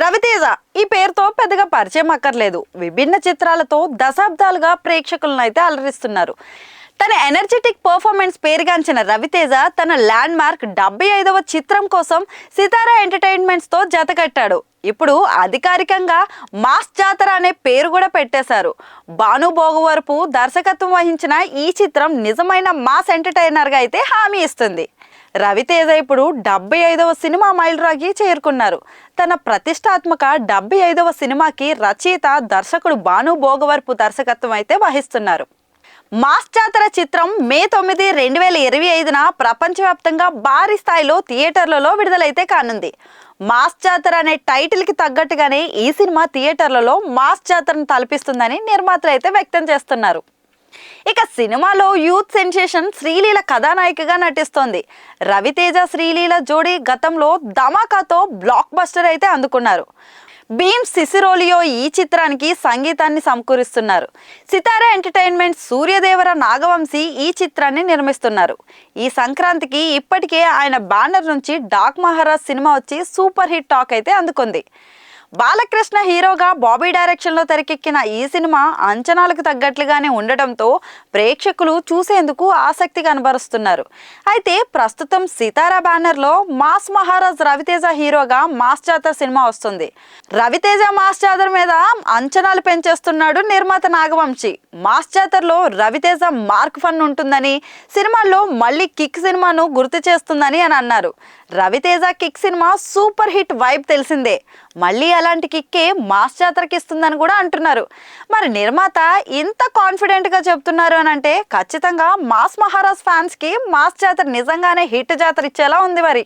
రవితేజ ఈ పేరుతో పెద్దగా పరిచయం అక్కర్లేదు. విభిన్న చిత్రాలతో దశాబ్దాలుగా ప్రేక్షకులను అయితే అలరిస్తున్నారు. తన ఎనర్జెటిక్ పర్ఫార్మెన్స్ పేరుగాంచిన రవితేజ తన ల్యాండ్ మార్క్ 75వ చిత్రం కోసం సితారా ఎంటర్టైన్మెంట్స్తో జతకట్టాడు. ఇప్పుడు అధికారికంగా మాస్ జాతర అనే పేరు కూడా పెట్టేశారు. భాను భోగవరపు దర్శకత్వం వహించిన ఈ చిత్రం నిజమైన మాస్ ఎంటర్టైనర్గా అయితే హామీ ఇస్తుంది. రవితేజ ఇప్పుడు 75వ సినిమా మైలురాగి చేరుకున్నారు. తన ప్రతిష్టాత్మక 75వ సినిమాకి రచయిత దర్శకుడు భాను భోగవరపు దర్శకత్వం అయితే వహిస్తున్నారు. మాస్ జాతర చిత్రం మే 9, 2025న ప్రపంచవ్యాప్తంగా భారీ స్థాయిలో థియేటర్లలో విడుదలైతే కానుంది. మాస్ జాతర అనే టైటిల్కి తగ్గట్టుగానే ఈ సినిమా థియేటర్లలో మాస్ జాతరను తలపిస్తుందని నిర్మాతలు అయితే వ్యక్తం చేస్తున్నారు. ఇక సినిమాలో యూత్ సెన్సేషన్ శ్రీలీల కథానాయికగా నటిస్తోంది. రవితేజ శ్రీలీల జోడీ గతంలో ధమాకాతో బ్లాక్ బస్టర్ అయితే అందుకున్నారు. భీమ్ సిసిరోలియో ఈ చిత్రానికి సంగీతాన్ని సమకూరుస్తున్నారు. సితారా ఎంటర్టైన్మెంట్ సూర్యదేవర నాగవంశీ ఈ చిత్రాన్ని నిర్మిస్తున్నారు. ఈ సంక్రాంతికి ఇప్పటికే ఆయన బ్యానర్ నుంచి డాక్ మహారాజ్ సినిమా వచ్చి సూపర్ హిట్ టాక్ అయితే అందుకుంది. బాలకృష్ణ హీరోగా బాబీ డైరెక్షన్లో తెరకెక్కిన ఈ సినిమా అంచనాలకు తగ్గట్లుగానే ఉండటంతో ప్రేక్షకులు చూసేందుకు ఆసక్తి కనబరుస్తున్నారు. అయితే ప్రస్తుతం సితారా బ్యానర్లో మాస్ మహారాజ్ రవితేజ హీరోగా మాస్ జాతర సినిమా వస్తుంది. రవితేజ మాస్ జాతర మీద అంచనాలు పెంచేస్తున్నాడు నిర్మాత నాగవంశీ. మాస్ జాతరలో రవితేజ మార్క్ ఫన్ ఉంటుందని, సినిమాల్లో మళ్ళీ కిక్ సినిమాను గుర్తు చేస్తుందని అన్నారు. Ravi Teja Kick cinema super hit vibe తెలిసిందే. మళ్ళీ అలాంటి కిక్కే మాస్ జాతరకి ఇస్తుందని కూడా అంటున్నారు. మరి నిర్మాత ఇంత కాన్ఫిడెంట్గా చెప్తున్నారు అని అంటే ఖచ్చితంగా మాస్ మహారాజ్ ఫ్యాన్స్కి మాస్ జాతర నిజంగానే హిట్ జాతర ఇచ్చేలా ఉంది మరి.